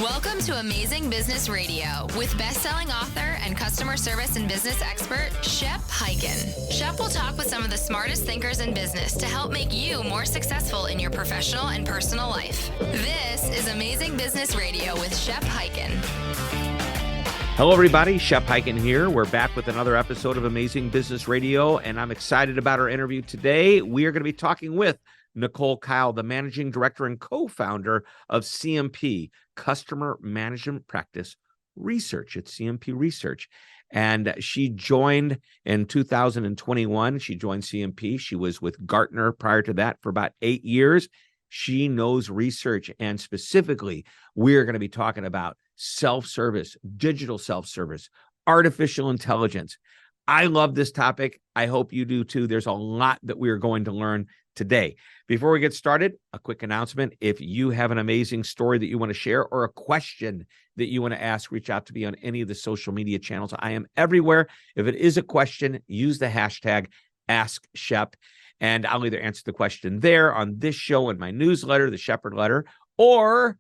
Welcome to Amazing Business Radio with best-selling author and customer service and business expert, Shep Hyken. Shep will talk with some of the smartest thinkers in business to help make you more successful in your professional and personal life. This is Amazing Business Radio with Shep Hyken. Hello, everybody. Shep Hyken here. We're back with another episode of Amazing Business Radio, and I'm excited about our interview today. We are going to be talking with Nicole Kyle, the managing director and co-founder of CMP, Customer Management Practice Research at CMP Research. And she joined in 2021. She joined CMP. She was with Gartner prior to that for about 8 years. She knows research, and specifically, we're going to be talking about self-service, digital self-service, artificial intelligence. I love this topic. I hope you do too. There's a lot that we are going to learn today. Before we get started, a quick announcement. If you have an amazing story that you want to share or a question that you want to ask, reach out to me on any of the social media channels. I am everywhere. If it is a question, use the hashtag AskShep, and I'll either answer the question there on this show in my newsletter, the Shepherd Letter, or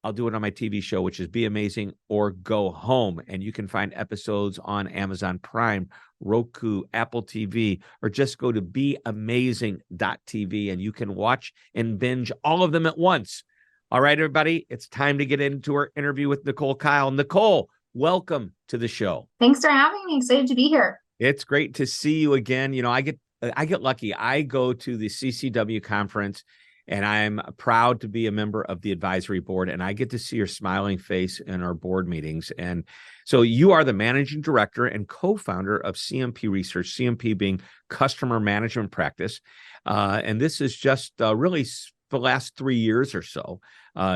I'll do it on my TV show, which is Be Amazing or Go Home. And you can find episodes on Amazon Prime, Roku, Apple TV, or just go to beamazing.tv and you can watch and binge all of them at once. All right, everybody, it's time to get into our interview with Nicole Kyle. Nicole, welcome to the show. Thanks for having me. Excited to be here. It's great to see you again. You know, I get lucky. I go to the CCW conference, and I'm proud to be a member of the advisory board, and I get to see your smiling face in our board meetings. And so you are the managing director and co-founder of CMP Research, CMP being Customer Management Practice. And this is just really the last 3 years or so.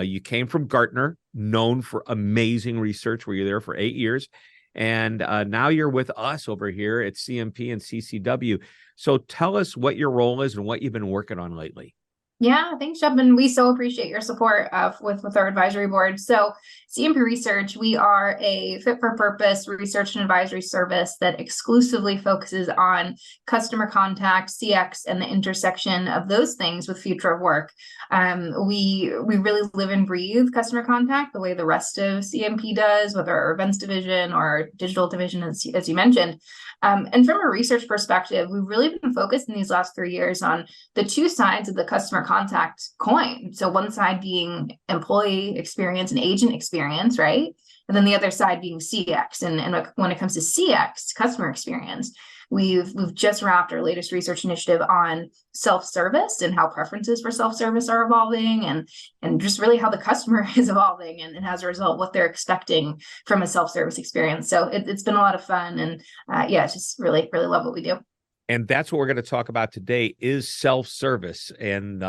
You came from Gartner, known for amazing research, where you're there for 8 years. And now you're with us over here at CMP and CCW. So tell us what your role is and what you've been working on lately. Yeah, thanks, Shep. And we so appreciate your support with our advisory board. So CMP Research, we are a fit-for-purpose research and advisory service that exclusively focuses on customer contact, CX, and the intersection of those things with future of work. We really live and breathe customer contact the way the rest of CMP does, with our events division or our digital division, as you mentioned. And from a research perspective, we've really been focused in these last 3 years on the two sides of the customer contact coin. So one side being employee experience and agent experience, right? And then the other side being CX. And when it comes to CX, customer experience, we've just wrapped our latest research initiative on self-service and how preferences for self-service are evolving, and just really how the customer is evolving, and as a result, what they're expecting from a self-service experience. So it's been a lot of fun, and it's just really, really love what we do. And that's what we're going to talk about today is self-service and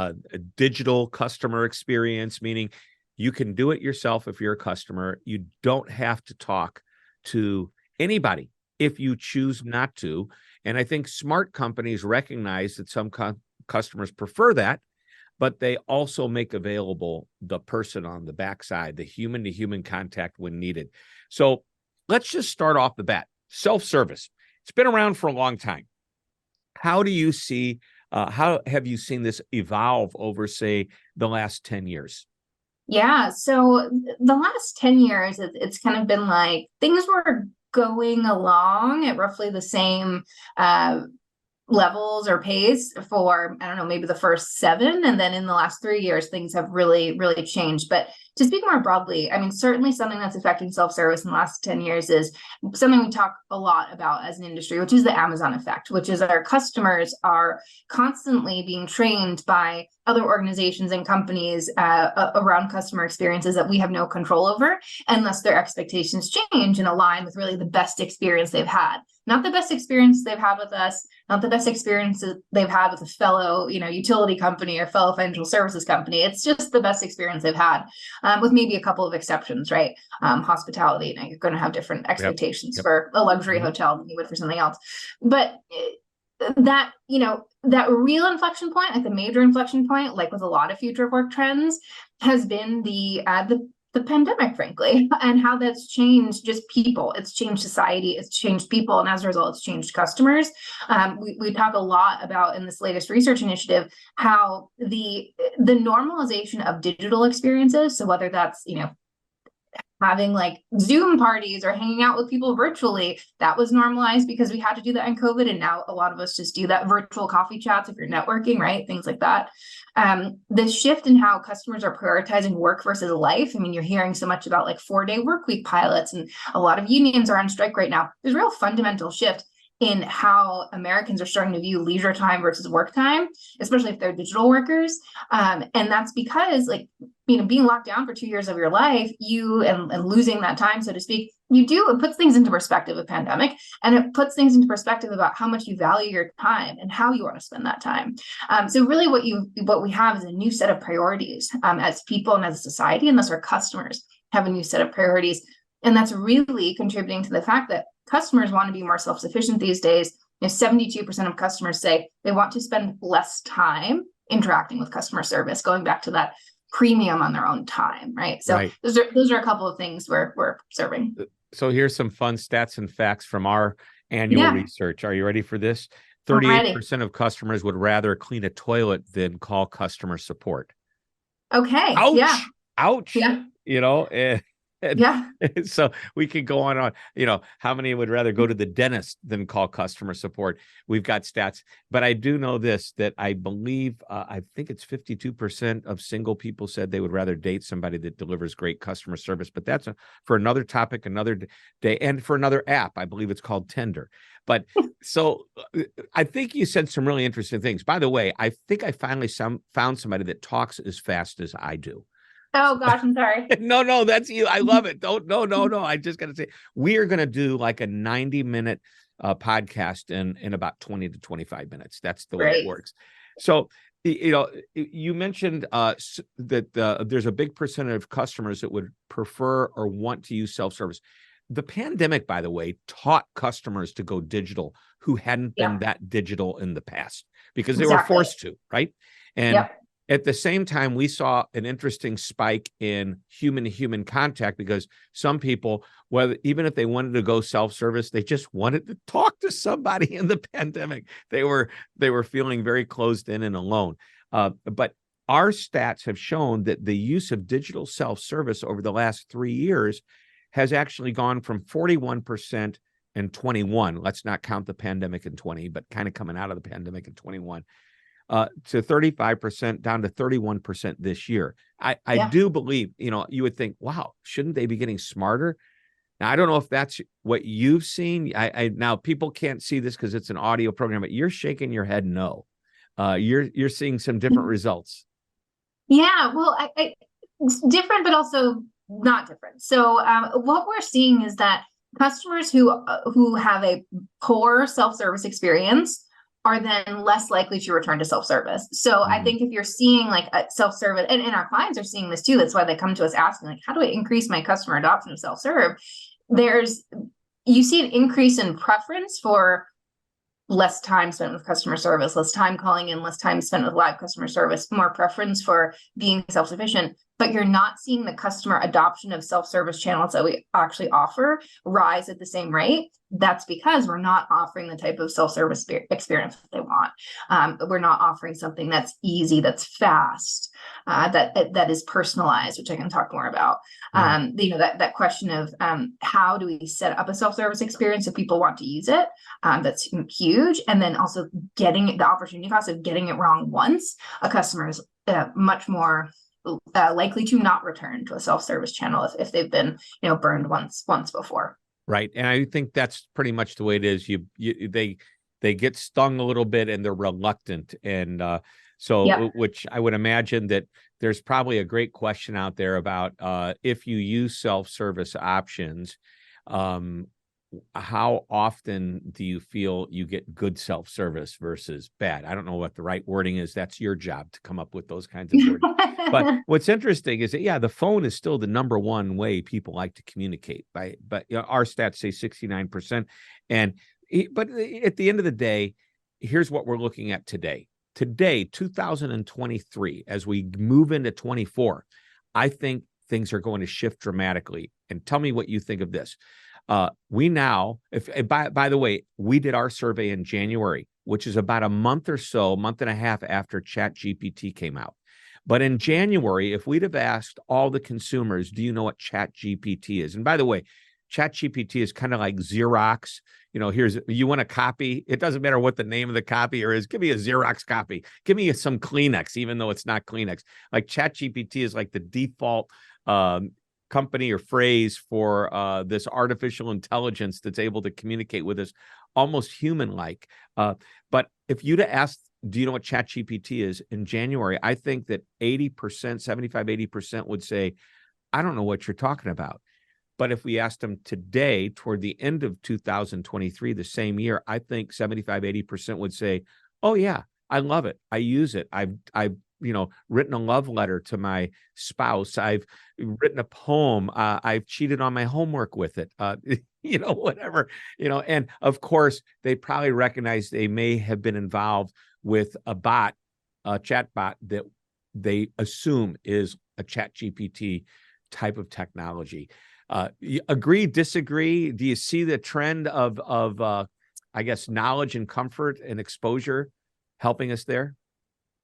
digital customer experience, meaning you can do it yourself if you're a customer. You don't have to talk to anybody if you choose not to. And I think smart companies recognize that some customers prefer that, but they also make available the person on the backside, the human-to-human contact when needed. So let's just start off the bat. Self-service. It's been around for a long time. How do you see, how have you seen this evolve over, say, the last 10 years? Yeah, so the last 10 years, it's kind of been like things were going along at roughly the same levels or pace for, I don't know, maybe the first 7. And then in the last 3 years, things have really, really changed. But to speak more broadly, I mean, certainly something that's affecting self-service in the last 10 years is something we talk a lot about as an industry, which is the Amazon effect, which is our customers are constantly being trained by other organizations and companies around customer experiences that we have no control over, unless their expectations change and align with really the best experience they've had. Not the best experience they've had with us, not the best experiences they've had with a fellow, utility company or fellow financial services company. It's just the best experience they've had, with maybe a couple of exceptions, right? Hospitality, you're going to have different expectations for a luxury hotel than you would for something else. But that real inflection point, like the major inflection point, like with a lot of future work trends, has been the pandemic, frankly, and how that's changed just people. It's changed society, it's changed people, and as a result, it's changed customers. We talk a lot about in this latest research initiative how the normalization of digital experiences, so whether that's having like Zoom parties or hanging out with people virtually. That was normalized because we had to do that in COVID. And now a lot of us just do that virtual coffee chats if you're networking, right? Things like that. The shift in how customers are prioritizing work versus life. I mean, you're hearing so much about like 4-day work week pilots, and a lot of unions are on strike right now. There's a real fundamental shift in how Americans are starting to view leisure time versus work time, especially if they're digital workers. And that's because, like, being locked down for 2 years of your life, and losing that time, so to speak, it puts things into perspective, a pandemic, and it puts things into perspective about how much you value your time and how you want to spend that time. So really what we have is a new set of priorities as people and as a society, and thus our customers have a new set of priorities. And that's really contributing to the fact that customers want to be more self-sufficient these days. 72% of customers say they want to spend less time interacting with customer service, going back to that premium on their own time, right? So Right. those are a couple of things we're observing. So here's some fun stats and facts from our annual research. Are you ready for this? 38% of customers would rather clean a toilet than call customer support. Okay. Ouch. Yeah. Ouch. Yeah. So we could go on, how many would rather go to the dentist than call customer support? We've got stats, but I do know this, that I believe, I think it's 52% of single people said they would rather date somebody that delivers great customer service, but that's for another topic, another day, and for another app. I believe it's called Tinder. But so I think you said some really interesting things. By the way, I think I finally found somebody that talks as fast as I do. Oh gosh, I'm sorry. No, that's you. I love it. No. I just got to say, we are going to do like a 90-minute podcast in about 20 to 25 minutes. That's the way it works. So, you mentioned that there's a big percentage of customers that would prefer or want to use self-service. The pandemic, by the way, taught customers to go digital who hadn't been that digital in the past, because they were forced to, right? And at the same time, we saw an interesting spike in human-to-human contact, because some people, even if they wanted to go self-service, they just wanted to talk to somebody in the pandemic. They were feeling very closed in and alone. But our stats have shown that the use of digital self-service over the last 3 years has actually gone from 41% in 21. Let's not count the pandemic in 20, but kind of coming out of the pandemic in 21. To 35%, down to 31% this year. I do believe, you would think, wow, shouldn't they be getting smarter? Now, I don't know if that's what you've seen. Now people can't see this because it's an audio program, but you're shaking your head no. You're seeing some different results. Yeah, well, it's different, but also not different. So what we're seeing is that customers who have a poor self-service experience are then less likely to return to self-service. So I think if you're seeing like a self-service, and our clients are seeing this too, that's why they come to us asking, like, how do I increase my customer adoption of self-serve? You see an increase in preference for less time spent with customer service, less time calling in, less time spent with live customer service, more preference for being self-sufficient, but you're not seeing the customer adoption of self-service channels that we actually offer rise at the same rate. That's because we're not offering the type of self-service experience that they want. We're not offering something that's easy, that's fast, that is personalized, which I can talk more about. That question of how do we set up a self-service experience if people want to use it? That's huge. And then also getting the opportunity cost of getting it wrong once, a customer is much more likely to not return to a self-service channel if they've been burned once before. Right. And I think that's pretty much the way it is. They get stung a little bit and they're reluctant. And which I would imagine that there's probably a great question out there about if you use self-service options, how often do you feel you get good self-service versus bad? I don't know what the right wording is. That's your job to come up with those kinds of words. But what's interesting is that, the phone is still the number one way people like to communicate. But our stats say 69%. But at the end of the day, here's what we're looking at today. Today, 2023, as we move into 24, I think things are going to shift dramatically. And tell me what you think of this. We now, by the way, we did our survey in January, which is about a month and a half after ChatGPT came out. But in January, if we'd have asked all the consumers, do you know what ChatGPT is? And by the way, ChatGPT is kind of like Xerox. You want a copy. It doesn't matter what the name of the copier is. Give me a Xerox copy. Give me some Kleenex, even though it's not Kleenex. Like ChatGPT is like the default company or phrase for this artificial intelligence that's able to communicate with us almost human-like. But if you'd have asked, do you know what ChatGPT is in January, I think that 80% would say, I don't know what you're talking about. But if we asked them today, toward the end of 2023, the same year, I think 75-80% would say, oh yeah, I love it. I use it. I've written a love letter to my spouse. I've written a poem. I've cheated on my homework with it. Whatever, and of course, they probably recognize they may have been involved with a chat bot that they assume is a ChatGPT type of technology. Agree, disagree? Do you see the trend of I guess, knowledge and comfort and exposure helping us there?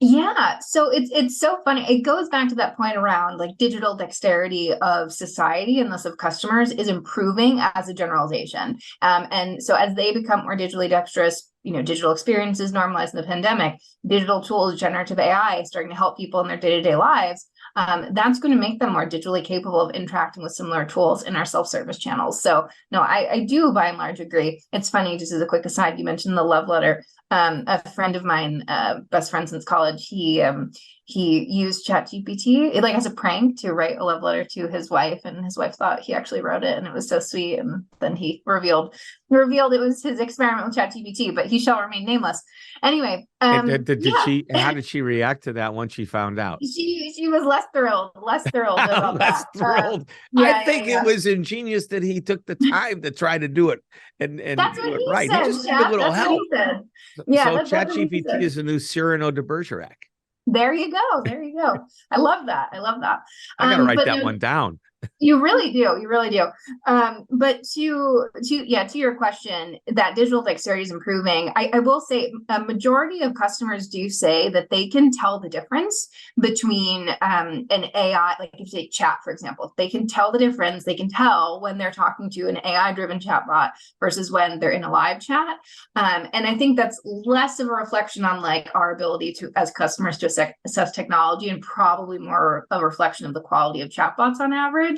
Yeah, so it's so funny. It goes back to that point around like digital dexterity of society and thus of customers is improving as a generalization. And so as they become more digitally dexterous, digital experiences normalized in the pandemic, digital tools, generative AI starting to help people in their day-to-day lives. That's going to make them more digitally capable of interacting with similar tools in our self-service channels. So no, I do by and large agree. It's funny, just as a quick aside, you mentioned the love letter. A friend of mine, best friend since college, he used ChatGPT like as a prank to write a love letter to his wife, and his wife thought he actually wrote it, and it was so sweet. And then he revealed it was his experiment with ChatGPT, but he shall remain nameless. Anyway, how did she react to that once she found out? She was less thrilled about less that. Thrilled. I think it was ingenious that he took the time to try to do it and that's do what it he right. said. He just needed a little help. Yeah, so ChatGPT is the new Cyrano de Bergerac. There you go. I love that. I got to write that one down. You really do. But to your question, that digital dexterity is improving. I will say a majority of customers do say that they can tell the difference between an AI, like if you say chat, for example, they can tell the difference. They can tell when they're talking to an AI-driven chatbot versus when they're in a live chat. And I think that's less of a reflection on like our ability to, as customers, to assess technology, and probably more a reflection of the quality of chatbots on average.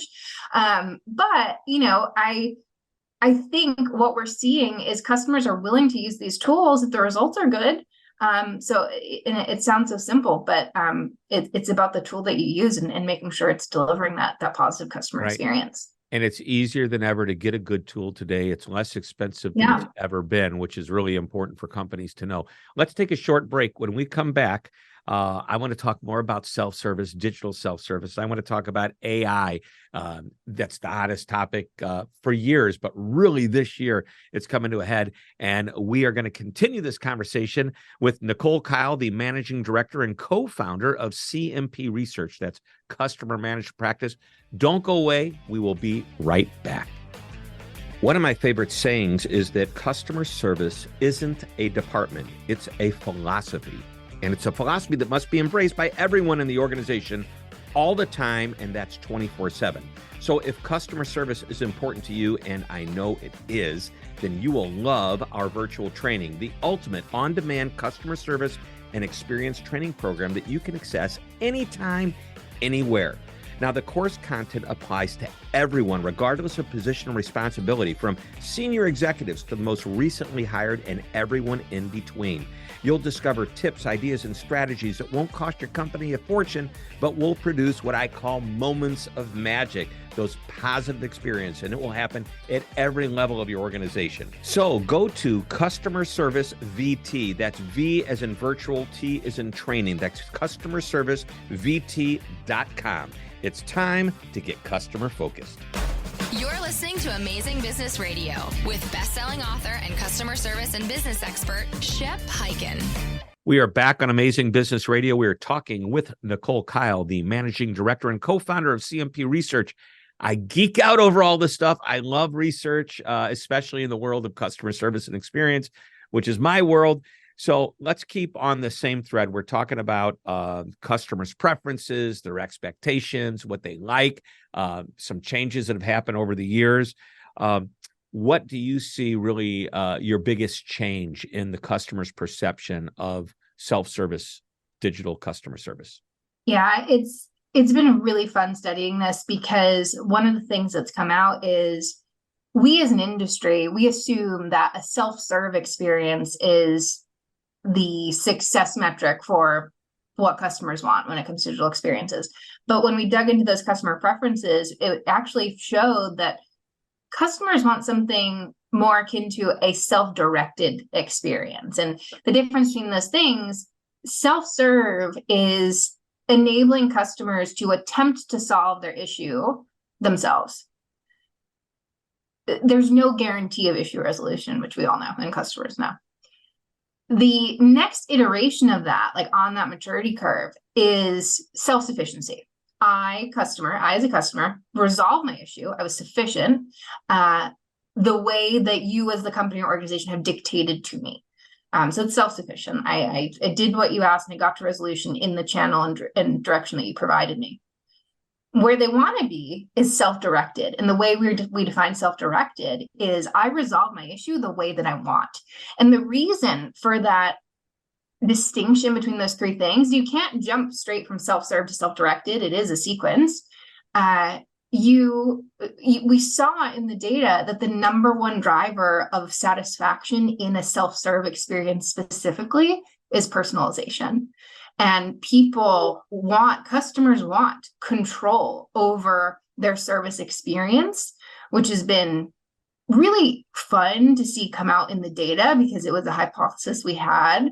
But I think what we're seeing is customers are willing to use these tools if the results are good. So it sounds so simple, but it's about the tool that you use and making sure it's delivering that positive customer experience. And it's easier than ever to get a good tool today. It's less expensive than it's ever been, which is really important for companies to know. Let's take a short break. When we come back, I want to talk more about self-service, digital self-service. I want to talk about AI. That's the hottest topic for years, but really this year it's coming to a head. And we are going to continue this conversation with Nicole Kyle, the managing director and co-founder of CMP Research. That's Customer Managed Practice. Don't go away. We will be right back. One of my favorite sayings is that customer service isn't a department, it's a philosophy. And it's a philosophy that must be embraced by everyone in the organization all the time, and that's 24/7. So if customer service is important to you, and I know it is, then you will love our virtual training, the ultimate on-demand customer service and experience training program that you can access anytime, anywhere. Now, the course content applies to everyone, regardless of position and responsibility, from senior executives to the most recently hired and everyone in between. You'll discover tips, ideas, and strategies that won't cost your company a fortune, but will produce what I call moments of magic, those positive experiences, and it will happen at every level of your organization. So go to Customer Service VT. That's V as in virtual, T as in training. That's customerservicevt.com. It's time to get customer focused. You're listening to Amazing Business Radio with best-selling author and customer service and business expert, Shep Hyken. We are back on Amazing Business Radio. We are talking with Nicole Kyle, the managing director and co-founder of CMP Research. I geek out over all this stuff. I love research, especially in the world of customer service and experience, which is my world. So let's keep on the same thread. We're talking about customers' preferences, their expectations, what they like, some changes that have happened over the years. What do you see really your biggest change in the customer's perception of self-service digital customer service? Yeah, it's been really fun studying this, because one of the things that's come out is we as an industry, we assume that a self-serve experience is the success metric for what customers want when it comes to digital experiences. But when we dug into those customer preferences, it actually showed that customers want something more akin to a self-directed experience. And the difference between those things, self-serve is enabling customers to attempt to solve their issue themselves. There's no guarantee of issue resolution, which we all know and customers know. The next iteration of that, like on that maturity curve, is self-sufficiency. I as a customer, resolve my issue. I was sufficient the way that you as the company or organization have dictated to me. So it's self-sufficient. I did what you asked and I got to resolution in the channel and direction that you provided me. Where they want to be is self-directed. And the way we define self-directed is I resolve my issue the way that I want. And the reason for that distinction between those three things, you can't jump straight from self-serve to self-directed. It is a sequence. We saw in the data that the number one driver of satisfaction in a self-serve experience specifically is personalization. And customers want control over their service experience, which has been really fun to see come out in the data, because it was a hypothesis we had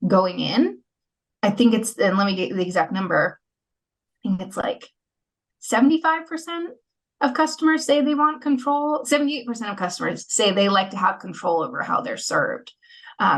going in. I think and let me get the exact number. I think it's like 75% of customers say they want control. 78% of customers say they like to have control over how they're served.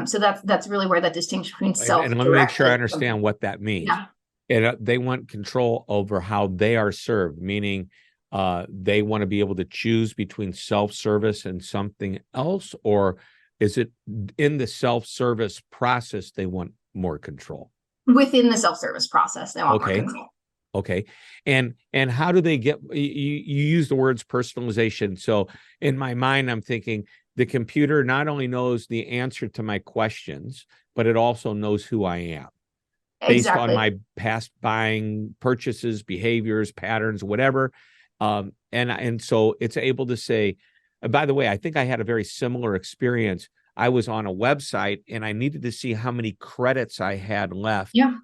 So that's really where that distinction between self and let me make sure I understand what that means. Yeah. And they want control over how they are served, meaning they want to be able to choose between self-service and something else, or is it in the self-service process they want more control? Within the self-service process, they want more control. Okay. And how do they get, you use the words personalization. So in my mind, I'm thinking the computer not only knows the answer to my questions, but it also knows who I am based on my past buying purchases, behaviors, patterns, whatever. And so it's able to say, by the way, I think I had a very similar experience. I was on a website and I needed to see how many credits I had left. Yeah.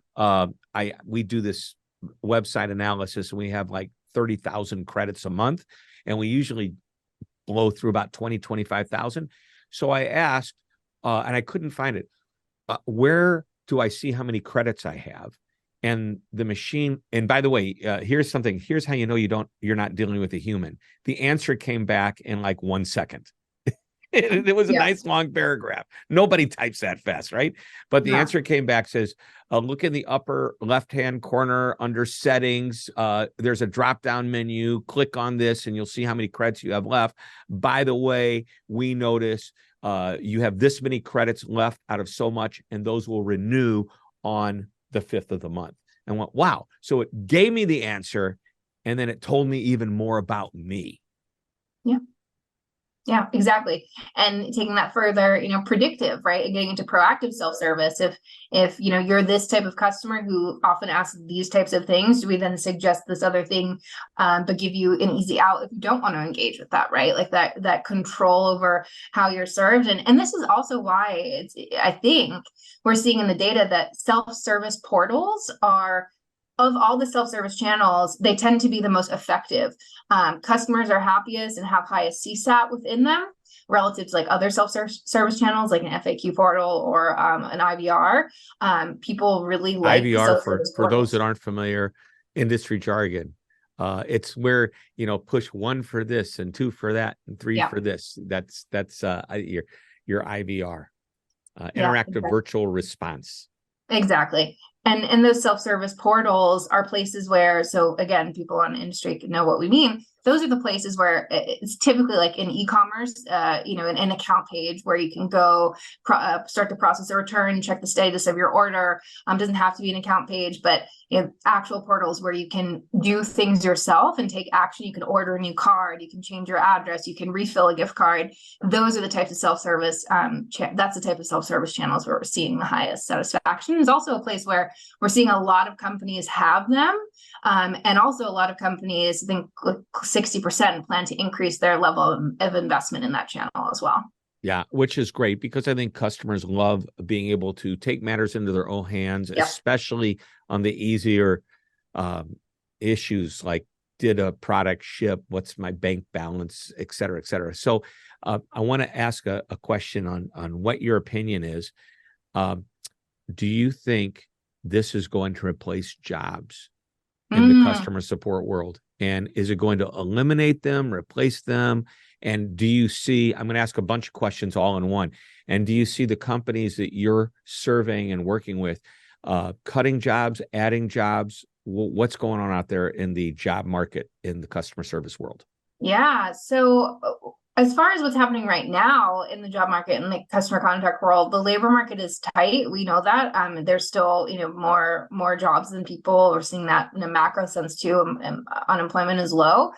We do this website analysis and we have like 30,000 credits a month. And we usually blow through about 25,000. So I asked, and I couldn't find it. Where do I see how many credits I have? And the machine, and by the way, here's how you know you're not dealing with a human. The answer came back in like 1 second. It was a nice long paragraph. Nobody types that fast, right? But the answer came back, says, look in the upper left-hand corner under settings. There's a drop-down menu. Click on this and you'll see how many credits you have left. By the way, we notice you have this many credits left out of so much, and those will renew on the 5th of the month. And went, wow. So it gave me the answer, and then it told me even more about me. Yeah. Yeah, exactly. And taking that further, predictive, right? And getting into proactive self-service. If you're this type of customer who often asks these types of things, do we then suggest this other thing, but give you an easy out if you don't want to engage with that, right? Like that control over how you're served. And this is also why I think we're seeing in the data that self-service portals are, of all the self-service channels, they tend to be the most effective. Customers are happiest and have highest CSAT within them relative to like other self-service channels, like an FAQ portal or an IBR. People really like IBR, for those that aren't familiar, industry jargon. It's where, push 1 for this and 2 for that and 3 for this. That's your IVR, interactive virtual response. Exactly. And those self-service portals are places where, so again, people on industry can know what we mean. Those are the places where it's typically like in e-commerce, an account page where you can go start to process a return, check the status of your order. Doesn't have to be an account page, but actual portals where you can do things yourself and take action. You can order a new card, you can change your address, you can refill a gift card. Those are the types of self-service. That's the type of self-service channels where we're seeing the highest satisfaction. It's also a place where we're seeing a lot of companies have them. And also a lot of companies, I think 60% plan to increase their level of investment in that channel as well. Yeah, which is great because I think customers love being able to take matters into their own hands, especially on the easier issues like, did a product ship? What's my bank balance, et cetera, et cetera. So I want to ask a question on what your opinion is. Do you think this is going to replace jobs in the customer support world? And is it going to eliminate them, replace them? And do you see, I'm going to ask a bunch of questions all in one. And do you see the companies that you're surveying and working with cutting jobs, adding jobs? What's going on out there in the job market in the customer service world? Yeah. So as far as what's happening right now in the job market and the customer contact world, the labor market is tight. We know that. There's still, more jobs than people. We're seeing that in a macro sense too. And unemployment is low.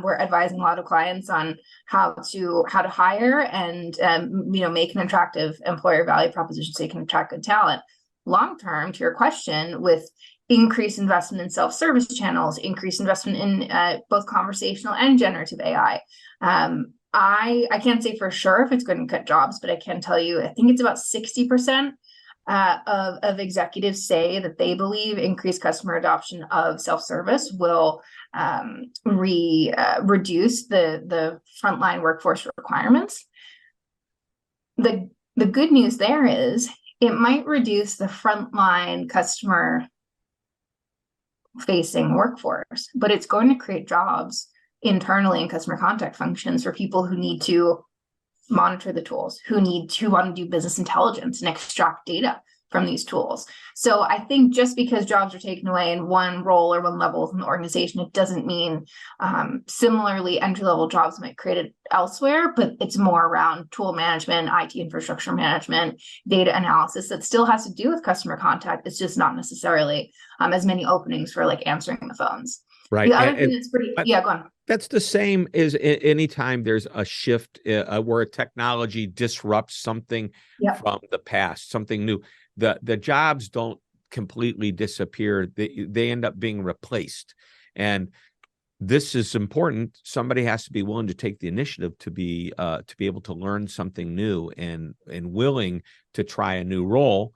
We're advising a lot of clients on how to hire and make an attractive employer value proposition so you can attract good talent. Long term, to your question, with increased investment in self-service channels, increased investment in both conversational and generative AI. I can't say for sure if it's going to cut jobs, but I can tell you, I think it's about 60% of executives say that they believe increased customer adoption of self-service will reduce the frontline workforce requirements. The good news there is it might reduce the frontline customer facing workforce, but it's going to create jobs internally in customer contact functions for people who need to monitor the tools, who want to do business intelligence and extract data from these tools. So I think just because jobs are taken away in one role or one level within the organization, it doesn't mean similarly entry-level jobs might create it elsewhere, but it's more around tool management, IT infrastructure management, data analysis that still has to do with customer contact. It's just not necessarily as many openings for like answering the phones. Right. The other thing that's pretty, go on. That's the same as anytime there's a shift where technology disrupts something from the past, something new. The jobs don't completely disappear. They end up being replaced. And this is important. Somebody has to be willing to take the initiative to be able to learn something new and willing to try a new role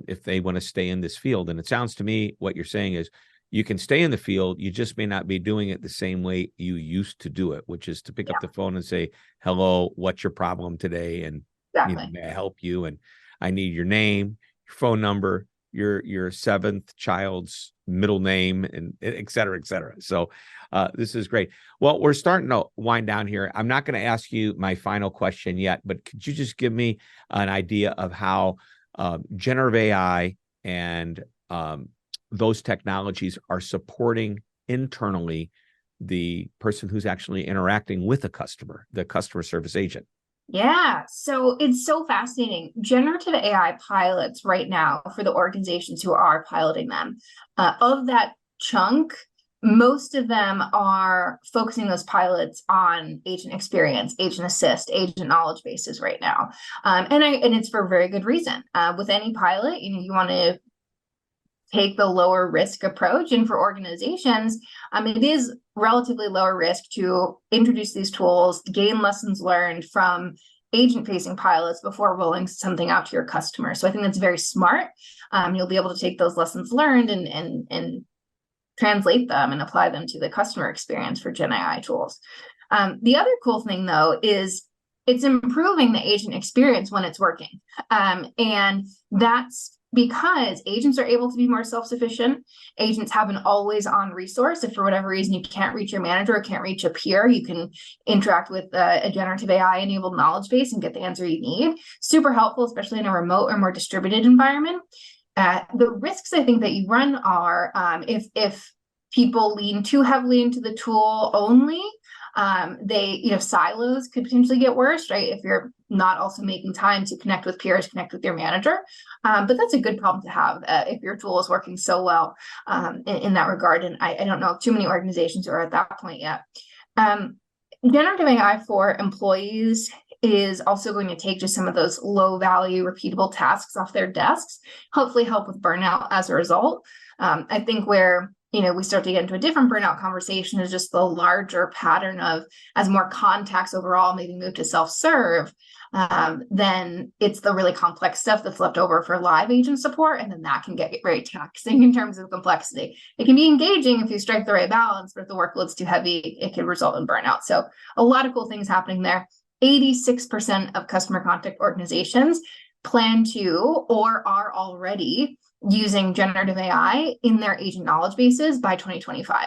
if they want to stay in this field. And it sounds to me what you're saying is you can stay in the field. You just may not be doing it the same way you used to do it, which is to pick up the phone and say, hello, what's your problem today? And may I help you? And I need your name, your phone number, your seventh child's middle name, and et cetera, et cetera. So this is great. Well, we're starting to wind down here. I'm not going to ask you my final question yet, but could you just give me an idea of how generative AI and those technologies are supporting internally the person who's actually interacting with a customer, the customer service agent? Yeah, so it's so fascinating. Generative AI pilots right now for the organizations who are piloting them, of that chunk, most of them are focusing those pilots on agent experience, agent assist, agent knowledge bases right now. And it's for a very good reason. With any pilot, you want to take the lower risk approach. And for organizations, it is relatively lower risk to introduce these tools, gain lessons learned from agent-facing pilots before rolling something out to your customers. So I think that's very smart. You'll be able to take those lessons learned and translate them and apply them to the customer experience for Gen AI tools. The other cool thing, though, is it's improving the agent experience when it's working. And that's because agents are able to be more self-sufficient. Agents have an always-on resource. If for whatever reason you can't reach your manager or can't reach a peer, you can interact with a generative AI-enabled knowledge base and get the answer you need. Super helpful, especially in a remote or more distributed environment. The risks I think that you run are if people lean too heavily into the tool only, silos could potentially get worse, right? If you're not also making time to connect with peers, connect with your manager. But that's a good problem to have if your tool is working so well in that regard. And I don't know too many organizations who are at that point yet. Generative AI for employees is also going to take just some of those low value, repeatable tasks off their desks, hopefully help with burnout as a result. I think where we start to get into a different burnout conversation is just the larger pattern of, as more contacts overall maybe move to self-serve, then it's the really complex stuff that's left over for live agent support. And then that can get very taxing in terms of complexity. It can be engaging if you strike the right balance, but if the workload's too heavy, it can result in burnout. So a lot of cool things happening there. 86% of customer contact organizations plan to or are already using generative AI in their agent knowledge bases by 2025.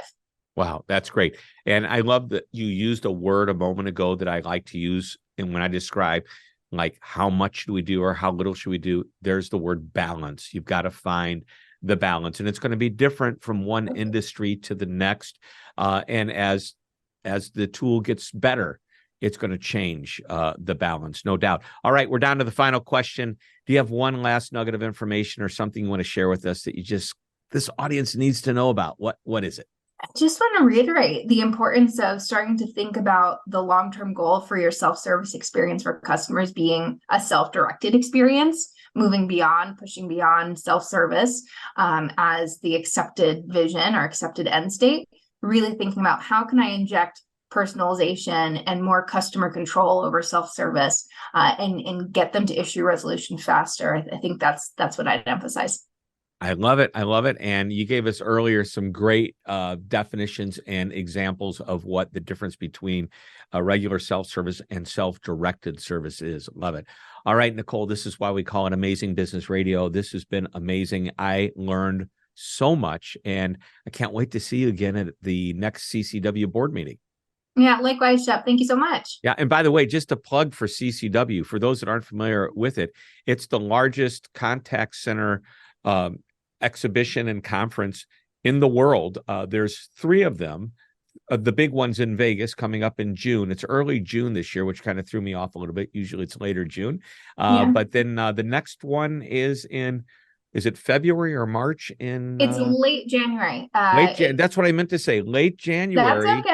Wow, that's great. And I love that you used a word a moment ago that I like to use. And when I describe like how much do we do or how little should we do, there's the word balance. You've got to find the balance. And it's going to be different from one industry to the next. And as the tool gets better, it's going to change the balance, no doubt. All right, we're down to the final question. Do you have one last nugget of information or something you want to share with us that this audience needs to know about? What is it? I just want to reiterate the importance of starting to think about the long-term goal for your self-service experience for customers being a self-directed experience, moving beyond, pushing beyond self-service as the accepted vision or accepted end state, really thinking about how can I inject personalization and more customer control over self-service and get them to issue resolution faster. I think that's what I'd emphasize. I love it. I love it. And you gave us earlier some great definitions and examples of what the difference between a regular self-service and self-directed service is. Love it. All right, Nicole, this is why we call it Amazing Business Radio. This has been amazing. I learned so much, and I can't wait to see you again at the next CCW board meeting. Yeah, likewise, Shep. Thank you so much. Yeah. And by the way, just a plug for CCW, for those that aren't familiar with it, it's the largest contact center exhibition and conference in the world. There's 3 of them. The big one's in Vegas coming up in June. It's early June this year, which kind of threw me off a little bit. Usually it's later June. But then the next one is it February or March? It's late January. That's what I meant to say. Late January. That's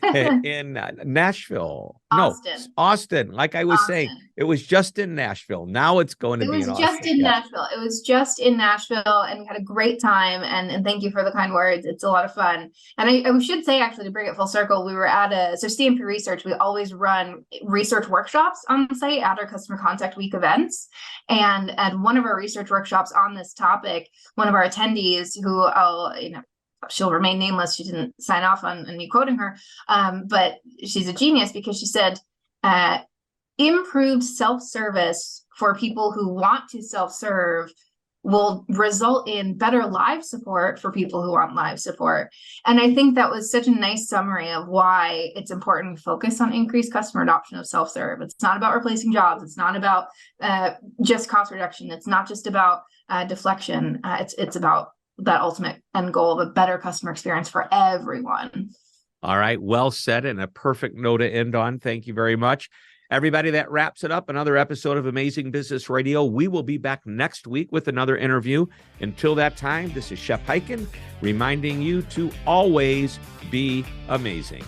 okay. in Nashville. Austin. No, Austin. Like I was saying, it was just in Nashville. Now it's going to be in Austin. It was just in Nashville. It was just in Nashville, and we had a great time. And thank you for the kind words. It's a lot of fun. And I should say, actually, to bring it full circle, we were at CMP Research. We always run research workshops on the site at our Customer Contact Week events. And at one of our research workshops on this topic, one of our attendees, who she'll remain nameless. She didn't sign off on me quoting her, but she's a genius because she said, improved self-service for people who want to self-serve will result in better live support for people who want live support. And I think that was such a nice summary of why it's important to focus on increased customer adoption of self-serve. It's not about replacing jobs. It's not about just cost reduction. It's not just about deflection. It's about that ultimate end goal of a better customer experience for everyone. All right. Well said, and a perfect note to end on. Thank you very much. Everybody, that wraps it up. Another episode of Amazing Business Radio. We will be back next week with another interview. Until that time, this is Shep Hyken reminding you to always be amazing.